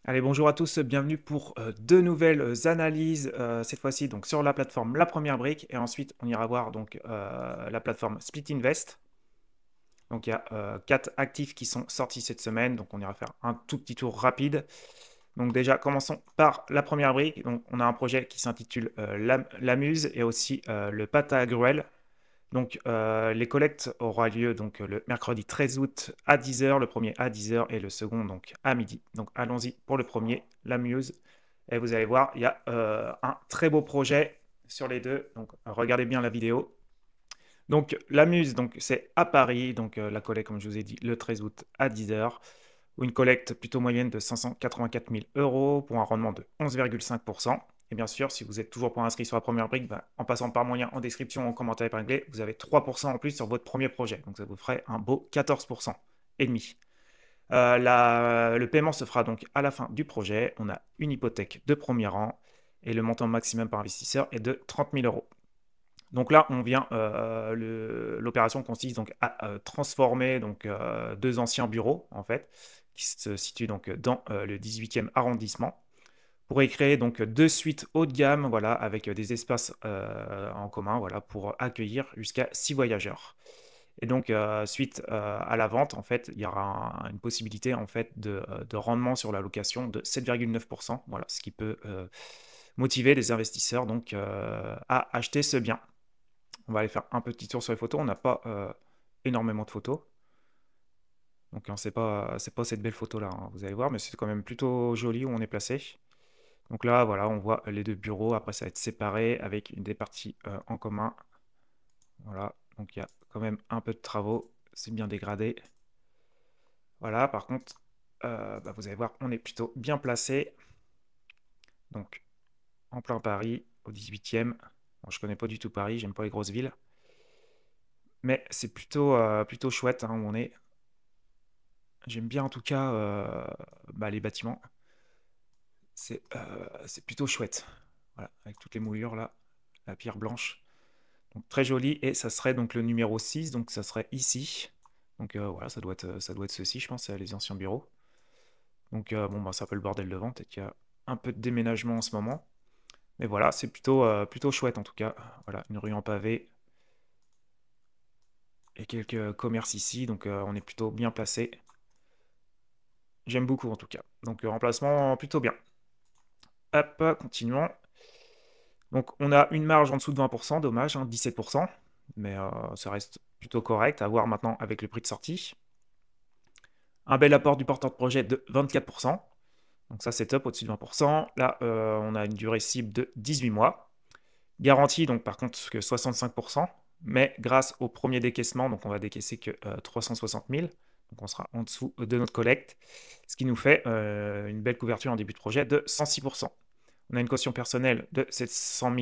Allez, bonjour à tous, bienvenue pour deux nouvelles analyses, cette fois-ci donc sur la plateforme La Première Brique, et ensuite on ira voir donc la plateforme Split Invest. Donc il y a 4 actifs qui sont sortis cette semaine, donc on ira faire un tout petit tour rapide. Donc déjà, commençons par La Première Brique. Donc on a un projet qui s'intitule La Muse et aussi le Pâte à Gruel. Donc, les collectes auront lieu donc, le mercredi 13 août à 10 h, le premier à 10 h et le second donc à midi. Donc, allons-y pour le premier, la Muse. Et vous allez voir, il y a un très beau projet sur les deux. Donc, regardez bien la vidéo. Donc, la Muse, donc, c'est à Paris. Donc, la collecte, comme je vous ai dit, le 13 août à 10 h. Ou une collecte plutôt moyenne de 584 000 euros pour un rendement de 11,5%. Et bien sûr, si vous êtes toujours pas inscrit sur la première brique, en passant par mon lien en description, en commentaire épinglé, vous avez 3% en plus sur votre premier projet. Donc ça vous ferait un beau 14% et demi. Le paiement se fera donc à la fin du projet. On a une hypothèque de premier rang et le montant maximum par investisseur est de 30 000 euros. Donc là, on vient, l'opération consiste donc à transformer donc, deux anciens bureaux, en fait, qui se situent donc dans le 18e arrondissement, pour y créer donc deux suites haut de gamme, voilà, avec des espaces en commun, voilà, pour accueillir jusqu'à 6 voyageurs. Et donc, suite à la vente, en fait, il y aura une possibilité en fait de rendement sur la location de 7,9%, voilà, ce qui peut motiver les investisseurs donc à acheter ce bien. On va aller faire un petit tour sur les photos. On n'a pas énormément de photos. Donc hein, c'est pas cette belle photo là, hein, vous allez voir, mais c'est quand même plutôt joli où on est placé. Donc là, voilà, on voit les deux bureaux. Après, ça va être séparé avec des parties en commun. Voilà, donc il y a quand même un peu de travaux. C'est bien dégradé. Voilà, par contre, vous allez voir, on est plutôt bien placé. Donc, en plein Paris, au 18e. Bon, je connais pas du tout Paris, j'aime pas les grosses villes. Mais c'est plutôt chouette hein, où on est. J'aime bien en tout cas les bâtiments. C'est plutôt chouette. Voilà, avec toutes les moulures là, la pierre blanche. Donc très joli. Et ça serait donc le numéro 6, donc ça serait ici. Donc voilà, ça doit être ceci, je pense, les anciens bureaux. Donc bon, c'est un peu le bordel devant, peut-être qu'il y a un peu de déménagement en ce moment. Mais voilà, c'est plutôt chouette en tout cas. Voilà, une rue en pavé et quelques commerces ici, donc on est plutôt bien placé. J'aime beaucoup en tout cas. Donc remplacement plutôt bien. Hop, continuons. Donc on a une marge en dessous de 20%, dommage, hein, 17%, mais ça reste plutôt correct, à voir maintenant avec le prix de sortie. Un bel apport du porteur de projet de 24%, donc ça c'est top, au-dessus de 20%. Là, on a une durée cible de 18 mois. Garantie, donc par contre, que 65%, mais grâce au premier décaissement, donc on va décaisser que 360 000, donc on sera en dessous de notre collecte, ce qui nous fait une belle couverture en début de projet de 106%. On a une caution personnelle de 700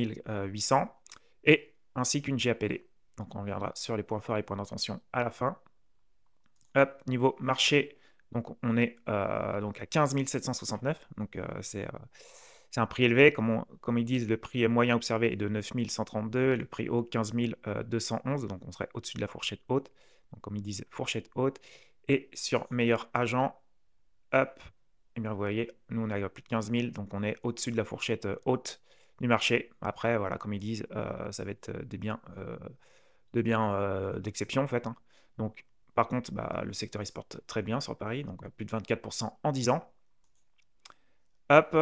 800 et ainsi qu'une GAPD. Donc on reviendra sur les points forts et points d'intention à la fin. Hop, niveau marché, donc on est donc à 15 769, donc c'est un prix élevé. Comme ils disent, le prix moyen observé est de 9 132, le prix haut 15 211, donc on serait au-dessus de la fourchette haute. Donc comme ils disent, fourchette haute. Et sur meilleur agent, hop, et bien vous voyez, nous on a plus de 15 000, donc on est au-dessus de la fourchette haute du marché. Après, voilà, comme ils disent, ça va être des biens d'exception en fait, hein. Donc, par contre, le secteur il se porte très bien sur Paris, donc plus de 24% en 10 ans. Hop,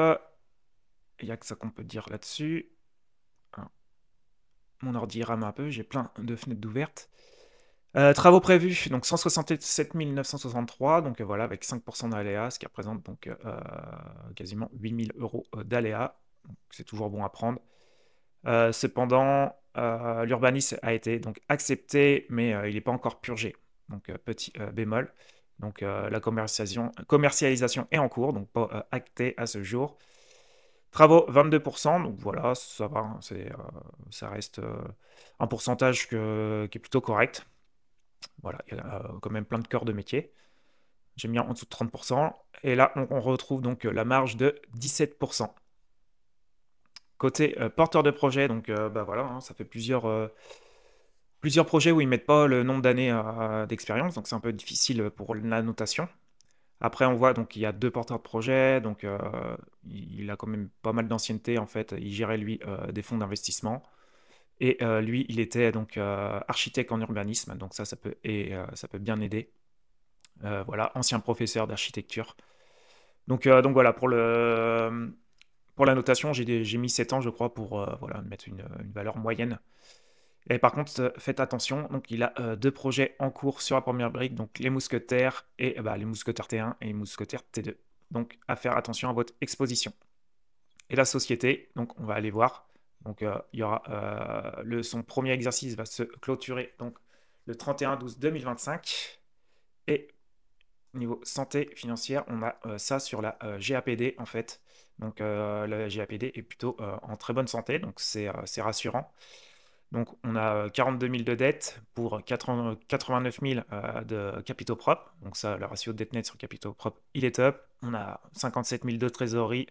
il n'y a que ça qu'on peut dire là-dessus. Hein, mon ordi rame un peu, j'ai plein de fenêtres d'ouvertes. Travaux prévus, donc 167 963, donc voilà, avec 5% d'aléa, ce qui représente donc quasiment 8 000 euros d'aléa. C'est toujours bon à prendre. Cependant, l'urbanisme a été donc accepté, mais il n'est pas encore purgé. Donc petit bémol. Donc la commercialisation est en cours, donc pas actée à ce jour. Travaux 22%, donc voilà, ça va, hein, ça reste un pourcentage qui est plutôt correct. Voilà, il y a quand même plein de cœurs de métier. J'aime bien en dessous de 30%. Et là, on retrouve donc la marge de 17%. Côté porteur de projet, donc voilà, hein, ça fait plusieurs projets où ils mettent pas le nombre d'années d'expérience, donc c'est un peu difficile pour la notation. Après, on voit donc qu'il y a 2 porteurs de projet, donc il a quand même pas mal d'ancienneté en fait. Il gérait lui des fonds d'investissement et lui, il était donc architecte en urbanisme, donc ça peut bien aider. Voilà, ancien professeur d'architecture. Donc voilà, pour la notation, j'ai mis 7 ans, je crois, pour voilà, mettre une valeur moyenne. Et par contre, faites attention, donc il a 2 projets en cours sur la première brique, donc les mousquetaires et bah, les mousquetaires T1 et les mousquetaires T2. Donc à faire attention à votre exposition. Et la société, donc on va aller voir. Donc il y aura son premier exercice va se clôturer donc le 31/12/2025. Et niveau santé financière, on a ça sur la GAPD en fait. Donc la GAPD est plutôt en très bonne santé, donc c'est rassurant. Donc on a 42 000 de dettes pour 89 000 de capitaux propres. Donc ça, le ratio de dette nette sur capitaux propres, il est top. On a 57 000 de trésorerie.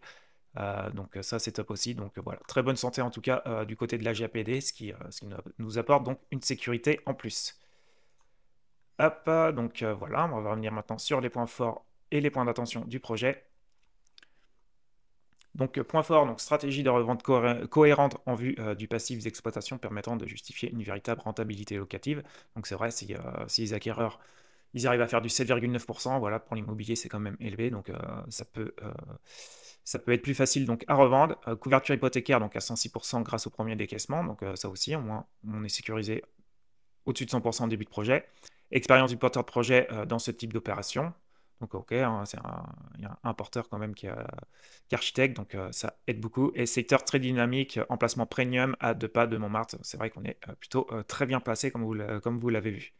Donc ça, c'est top aussi. Donc voilà, très bonne santé en tout cas du côté de la GAPD, ce qui nous apporte donc une sécurité en plus. Hop, donc voilà, on va revenir maintenant sur les points forts et les points d'attention du projet. Donc point fort, donc stratégie de revente cohérente en vue du passif d'exploitation permettant de justifier une véritable rentabilité locative. Donc c'est vrai, si les acquéreurs ils arrivent à faire du 7,9%, voilà, pour l'immobilier c'est quand même élevé, donc ça peut être plus facile donc à revendre. Couverture hypothécaire donc à 106% grâce au premier décaissement, donc ça aussi, au moins on est sécurisé au-dessus de 100% au début de projet. Expérience du porteur de projet dans ce type d'opération. Donc, ok, hein, il y a un porteur quand même qui est architecte, donc ça aide beaucoup. Et secteur très dynamique, emplacement premium à 2 pas de Montmartre. C'est vrai qu'on est plutôt très bien placé, comme vous l'avez vu.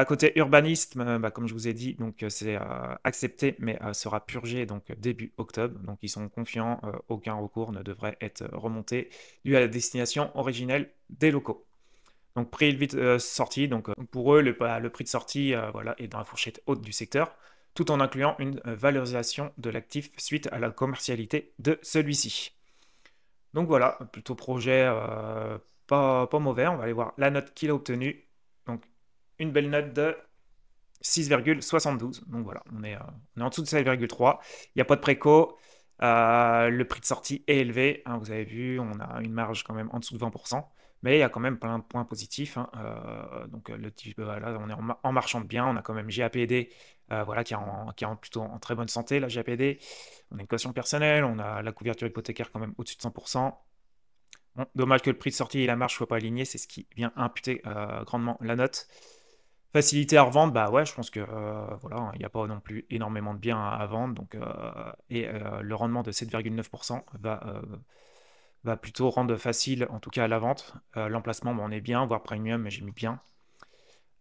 Côté urbanisme, bah, comme je vous ai dit, donc c'est accepté, mais sera purgé donc début octobre. Donc ils sont confiants, aucun recours ne devrait être remonté dû à la destination originelle des locaux. Donc prix vite sortie, donc pour eux le prix de sortie voilà, est dans la fourchette haute du secteur, tout en incluant une valorisation de l'actif suite à la commercialité de celui-ci. Donc voilà, plutôt projet pas mauvais, on va aller voir la note qu'il a obtenue. Donc une belle note de 6,72. Donc voilà, on est en dessous de 7,3. Il n'y a pas de préco. Le prix de sortie est élevé, hein, vous avez vu, on a une marge quand même en dessous de 20%, mais il y a quand même plein de points positifs, hein. Donc le type, voilà, on est en marchand de biens, on a quand même GAPD, voilà, qui est plutôt en très bonne santé, la GAPD. On a une caution personnelle, on a la couverture hypothécaire quand même au-dessus de 100%. Bon, dommage que le prix de sortie et la marge ne soient pas alignés, c'est ce qui vient imputer grandement la note. Facilité à revendre, bah ouais, je pense que voilà, il n'y a pas non plus énormément de biens à vendre, donc le rendement de 7,9% va plutôt rendre facile, en tout cas à la vente. L'emplacement, bon, on est bien, voire premium, mais j'ai mis bien.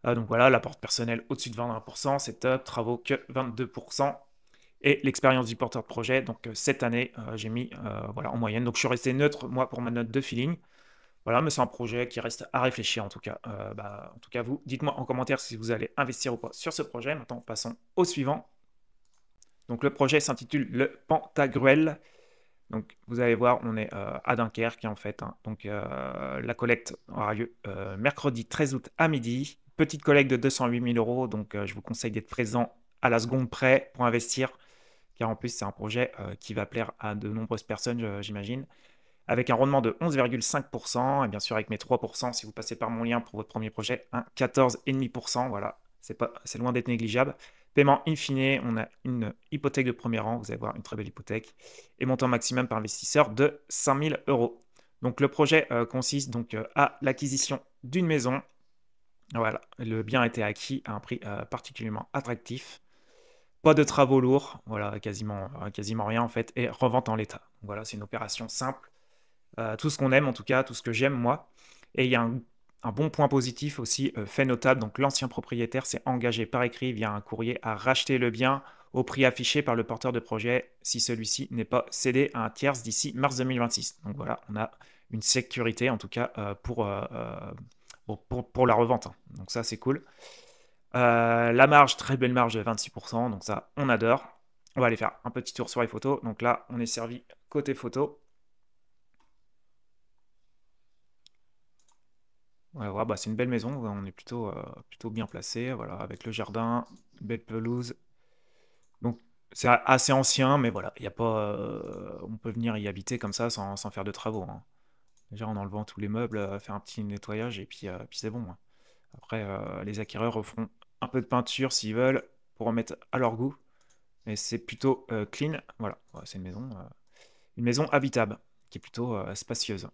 Donc voilà, l'apport personnel au-dessus de 21%, c'est top. Travaux que 22%. Et l'expérience du porteur de projet, donc cette année, j'ai mis voilà, en moyenne. Donc je suis resté neutre, moi, pour ma note de feeling. Voilà, mais c'est un projet qui reste à réfléchir en tout cas. En tout cas, vous, dites-moi en commentaire si vous allez investir ou pas sur ce projet. Maintenant, passons au suivant. Donc le projet s'intitule le Pantagruel. Donc vous allez voir, on est à Dunkerque en fait, hein. Donc la collecte aura lieu mercredi 13 août à midi. Petite collecte de 208 000 euros. Donc je vous conseille d'être présent à la seconde près pour investir. Car en plus, c'est un projet qui va plaire à de nombreuses personnes, j'imagine, avec un rendement de 11,5%, et bien sûr avec mes 3%, si vous passez par mon lien pour votre premier projet, un 14,5%, voilà, c'est loin d'être négligeable. Paiement in fine, on a une hypothèque de premier rang, vous allez voir une très belle hypothèque, et montant maximum par investisseur de 5 000 euros. Donc le projet consiste donc à l'acquisition d'une maison. Voilà, le bien a été acquis à un prix particulièrement attractif. Pas de travaux lourds, voilà, quasiment rien en fait, et revente en l'état. Voilà, c'est une opération simple, tout ce qu'on aime en tout cas, tout ce que j'aime moi. Et il y a un bon point positif aussi, fait notable, donc l'ancien propriétaire s'est engagé par écrit via un courrier à racheter le bien au prix affiché par le porteur de projet si celui-ci n'est pas cédé à un tiers d'ici mars 2026. Donc voilà, on a une sécurité en tout cas pour la revente, hein. Donc ça c'est cool. La marge, très belle marge de 26%, donc ça on adore. On va aller faire un petit tour sur les photos. Donc là on est servi côté photo. Ouais, ouais, bah, c'est une belle maison, ouais, on est plutôt bien placé, voilà, avec le jardin, belle pelouse. C'est assez ancien, mais voilà, il y a pas, on peut venir y habiter comme ça sans faire de travaux, hein. Déjà en enlevant tous les meubles, faire un petit nettoyage et puis c'est bon, hein. Après, les acquéreurs referont un peu de peinture s'ils veulent pour remettre à leur goût, mais c'est plutôt clean. Voilà, ouais, c'est une maison habitable qui est plutôt spacieuse.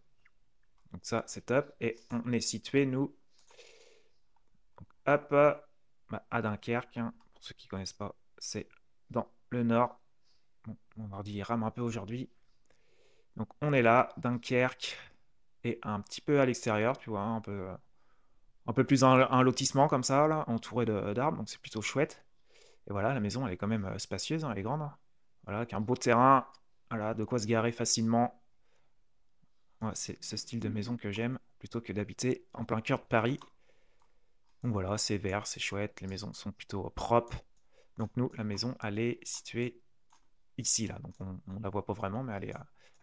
Donc ça, c'est top. Et on est situé, nous, hop, bah, à Dunkerque, hein. Pour ceux qui ne connaissent pas, c'est dans le nord. Bon, mon ordi il rame un peu aujourd'hui. Donc on est là, Dunkerque, et un petit peu à l'extérieur, tu vois, hein, un peu plus un lotissement comme ça, là, entouré d'arbres, donc c'est plutôt chouette. Et voilà, la maison, elle est quand même spacieuse, hein, elle est grande, hein. Voilà, avec un beau terrain, voilà, de quoi se garer facilement. Ouais, c'est ce style de maison que j'aime, plutôt que d'habiter en plein cœur de Paris. Donc voilà, c'est vert, c'est chouette, les maisons sont plutôt propres. Donc nous, la maison, elle est située ici, là. Donc on la voit pas vraiment, mais elle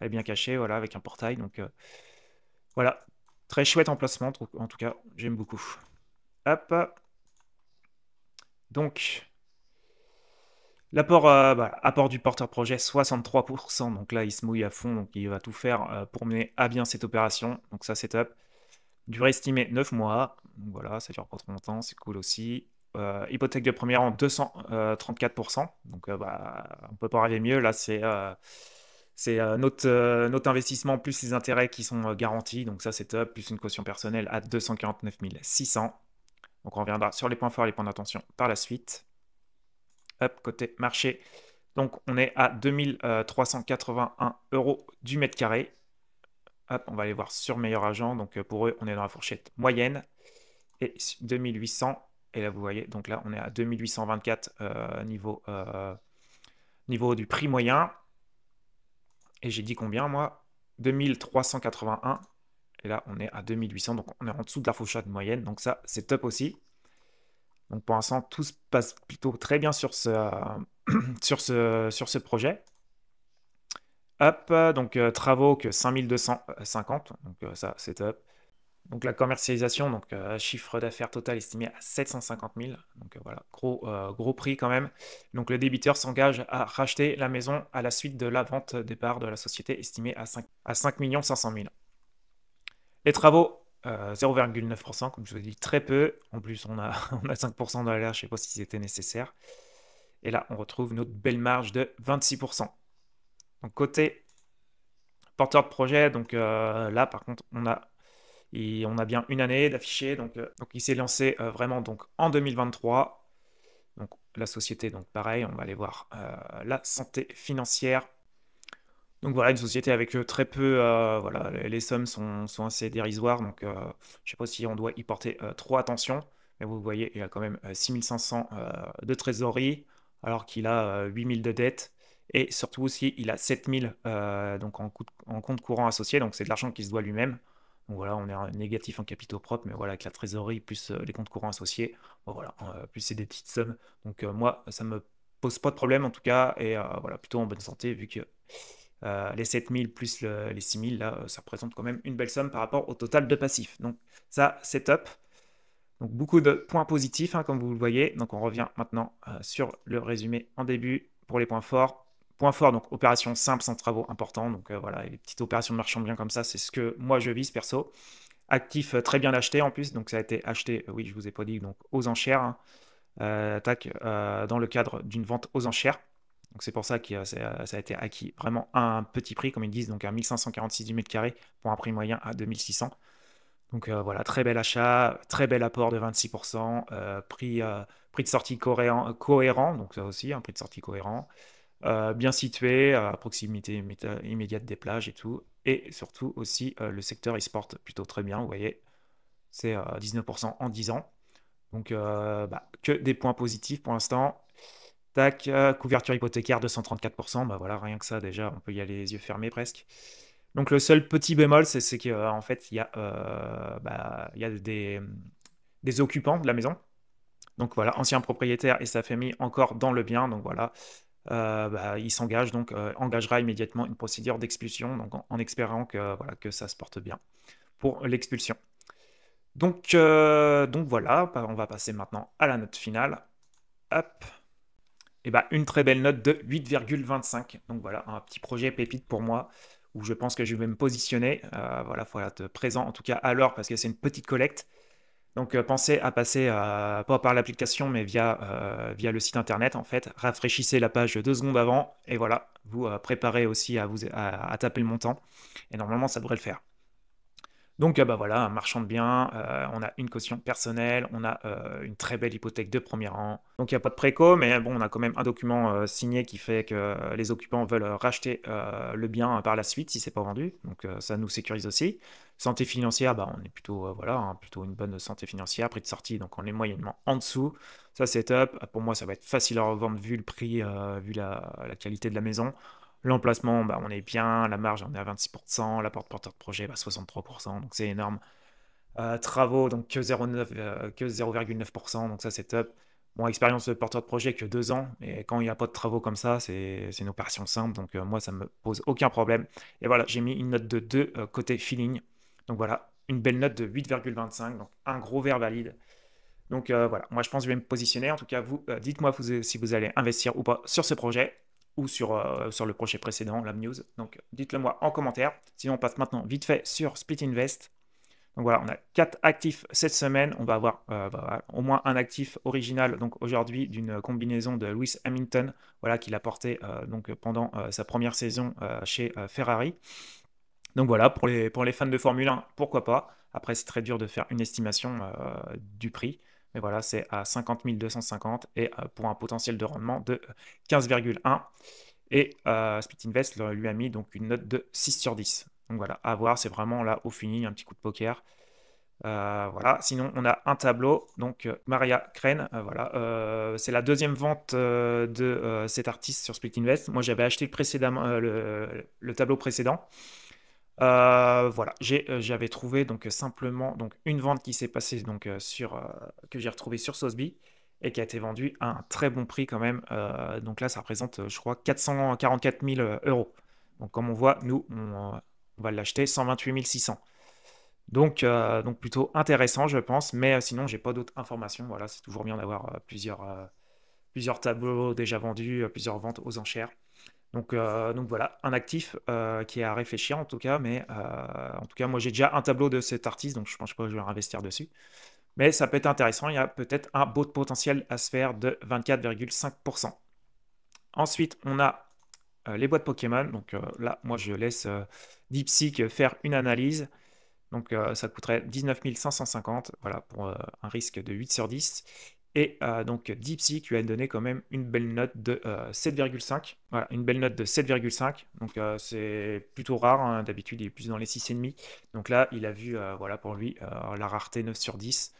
est bien cachée, voilà, avec un portail. Donc voilà, très chouette emplacement, en tout cas, j'aime beaucoup. Hop, donc l'apport apport du porteur-projet, 63%. Donc là, il se mouille à fond, donc il va tout faire pour mener à bien cette opération. Donc ça, c'est top. Durée estimée 9 mois. Donc voilà, ça dure pas trop longtemps, c'est cool aussi. Hypothèque de premier rang 234%. Donc on peut pas rêver mieux. Là, c'est notre investissement plus les intérêts qui sont garantis. Donc ça, c'est top. Plus une caution personnelle à 249 600. Donc on reviendra sur les points forts et les points d'attention par la suite. Hop, côté marché. Donc on est à 2381 euros du mètre carré. Hop, on va aller voir sur meilleur agent. Donc pour eux, on est dans la fourchette moyenne. Et 2800. Et là, vous voyez, donc là, on est à 2824 niveau du prix moyen. Et j'ai dit combien, moi? 2381. Et là, on est à 2800. Donc on est en dessous de la fourchette moyenne. Donc ça, c'est top aussi. Donc pour l'instant, tout se passe plutôt très bien sur sur ce projet. Hop, donc travaux que 5250, donc ça c'est top. Donc la commercialisation, donc chiffre d'affaires total estimé à 750 000, donc voilà, gros prix quand même. Donc le débiteur s'engage à racheter la maison à la suite de la vente des parts de la société estimée à 5 500 000. Les travaux, 0,9%, comme je vous ai dit, très peu. En plus, on a, on a 5% dans l'air, je ne sais pas si c'était nécessaire. Et là, on retrouve notre belle marge de 26%. Donc côté porteur de projet, donc là, par contre, on a bien une année d'affiché. Donc il s'est lancé vraiment donc, en 2023. Donc la société, donc pareil, on va aller voir la santé financière. Donc voilà, une société avec très peu, voilà, les sommes sont assez dérisoires, donc je ne sais pas si on doit y porter trop attention, mais vous voyez, il a quand même 6500 de trésorerie, alors qu'il a 8000 de dette, et surtout aussi, il a 7000 donc en compte courant associé, donc c'est de l'argent qui se doit lui-même. Donc voilà, on est en négatif en capitaux propres, mais voilà, avec la trésorerie plus les comptes courants associés, bon, voilà, plus c'est des petites sommes. Donc moi, ça me pose pas de problème en tout cas, et voilà, plutôt en bonne santé, vu que les 7000 plus les 6000, là, ça représente quand même une belle somme par rapport au total de passifs. Donc ça, c'est top. Donc beaucoup de points positifs, hein, comme vous le voyez. Donc on revient maintenant sur le résumé en début pour les points forts. Points forts, donc opération simple sans travaux importants. Donc voilà, les petites opérations de marchand bien comme ça, c'est ce que moi je vise perso. Actif très bien acheté en plus, donc ça a été acheté, oui, je vous ai pas dit, donc aux enchères, hein. Dans le cadre d'une vente aux enchères. Donc c'est pour ça que ça a été acquis vraiment à un petit prix, comme ils disent, donc à 1546 du mètre carré pour un prix moyen à 2600. Donc voilà, très bel achat, très bel apport de 26%, prix de sortie cohérent, donc ça aussi, un prix de sortie cohérent, bien situé, à proximité immédiate des plages et tout, et surtout aussi le secteur il se porte plutôt très bien, vous voyez, c'est 19% en 10 ans. Donc, que des points positifs pour l'instant. Tac, couverture hypothécaire 234%, bah voilà, rien que ça déjà, on peut y aller les yeux fermés presque. Donc le seul petit bémol, c'est qu'en fait, il y a des occupants de la maison. Donc voilà, ancien propriétaire et sa famille encore dans le bien. Donc voilà, il s'engage, donc engagera immédiatement une procédure d'expulsion, donc en espérant que, voilà, que ça se porte bien pour l'expulsion. Donc voilà, on va passer maintenant à la note finale. Hop. et bah, une très belle note de 8,25. Donc voilà, un petit projet pépite pour moi où je pense que je vais me positionner. Voilà, il faut être présent en tout cas à l'heure parce que c'est une petite collecte. Donc pensez à passer pas par l'application mais via le site internet en fait. Rafraîchissez la page 2 secondes avant et voilà, vous préparez aussi à taper le montant et normalement ça devrait le faire. Donc bah voilà, un marchand de biens, on a une caution personnelle, on a une très belle hypothèque de premier rang. Donc il n'y a pas de préco, mais bon, on a quand même un document signé qui fait que les occupants veulent racheter le bien par la suite si c'est pas vendu. Donc ça nous sécurise aussi. Santé financière, bah, on est plutôt, voilà, hein, plutôt une bonne santé financière. Prix de sortie, donc on est moyennement en dessous. Ça c'est top. Pour moi, ça va être facile à revendre vu le prix, vu la qualité de la maison. L'emplacement, bah, on est bien, la marge, on est à 26%, l'apport de porteur de projet, bah, 63%, donc c'est énorme. Travaux, donc que 0,9%, donc ça c'est top. Bon, expérience de porteur de projet que 2 ans, et quand il n'y a pas de travaux comme ça, c'est une opération simple, donc moi ça me pose aucun problème. Et voilà, j'ai mis une note de 2 côté feeling, donc voilà, une belle note de 8,25, donc un gros vert valide. Donc voilà, moi je pense que je vais me positionner. En tout cas, vous, dites-moi si vous allez investir ou pas sur ce projet ou sur le projet précédent, l'Amnews. Donc dites-le moi en commentaire. Sinon, on passe maintenant vite fait sur Split Invest. Donc voilà, on a 4 actifs cette semaine. On va avoir au moins un actif original donc aujourd'hui d'une combinaison de Lewis Hamilton, voilà, qu'il a porté donc pendant sa première saison chez Ferrari. Donc voilà, pour les fans de Formule 1, pourquoi pas. Après, c'est très dur de faire une estimation du prix. Mais voilà, c'est à 50 250 et pour un potentiel de rendement de 15,1. Et Split Invest lui a mis donc une note de 6 sur 10. Donc voilà, à voir, c'est vraiment là au fini, un petit coup de poker. Voilà, sinon on a un tableau, donc Maria Crane, voilà, c'est la deuxième vente de cet artiste sur Split Invest. Moi j'avais acheté le tableau précédent. Voilà, j'avais trouvé donc simplement donc une vente qui s'est passée donc que j'ai retrouvée sur Sotheby et qui a été vendue à un très bon prix quand même. Donc là, ça représente, je crois, 444 000 euros. Donc comme on voit, nous, on va l'acheter 128 600. Donc plutôt intéressant, je pense. Mais sinon, j'ai pas d'autres informations. Voilà, c'est toujours bien d'avoir plusieurs tableaux déjà vendus, plusieurs ventes aux enchères. Donc voilà, un actif qui est à réfléchir en tout cas, mais en tout cas, moi j'ai déjà un tableau de cet artiste, donc je pense pas que je vais investir dessus. Mais ça peut être intéressant, il y a peut-être un beau potentiel à se faire de 24,5%. Ensuite, on a les boîtes Pokémon, donc là, moi je laisse DeepSeek faire une analyse. Donc ça coûterait 19 550, voilà, pour un risque de 8 sur 10. Et donc DeepSeek lui a donné quand même une belle note de 7,5. Voilà, une belle note de 7,5. Donc c'est plutôt rare, hein. D'habitude il est plus dans les 6,5. Donc là il a vu, voilà, pour lui, la rareté 9 sur 10.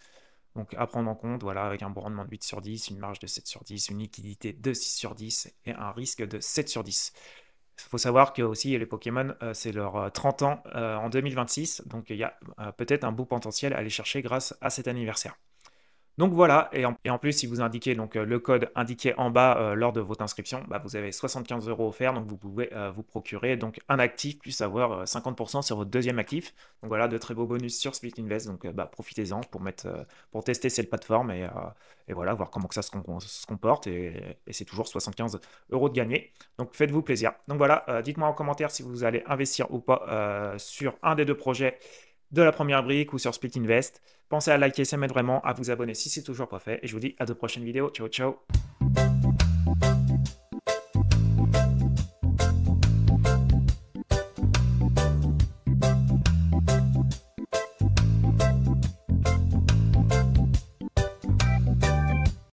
Donc à prendre en compte, voilà, avec un bon rendement de 8 sur 10, une marge de 7 sur 10, une liquidité de 6 sur 10 et un risque de 7 sur 10. Il faut savoir que aussi les Pokémon, c'est leurs 30 ans en 2026, donc il y a peut-être un beau potentiel à aller chercher grâce à cet anniversaire. Donc voilà, et en plus, si vous indiquez donc, le code indiqué en bas lors de votre inscription, bah, vous avez 75 € offerts, donc vous pouvez vous procurer donc, un actif plus avoir 50% sur votre deuxième actif. Donc voilà, de très beaux bonus sur Split Invest, donc bah, profitez-en pour tester cette plateforme et voilà, voir comment que ça se comporte, et c'est toujours 75 € de gagné. Donc faites-vous plaisir. Donc voilà, dites-moi en commentaire si vous allez investir ou pas sur un des deux projets de la première brique ou sur Split Invest. Pensez à liker, ça m'aide vraiment, à vous abonner si c'est toujours pas fait. Et je vous dis à de prochaines vidéos. Ciao, ciao.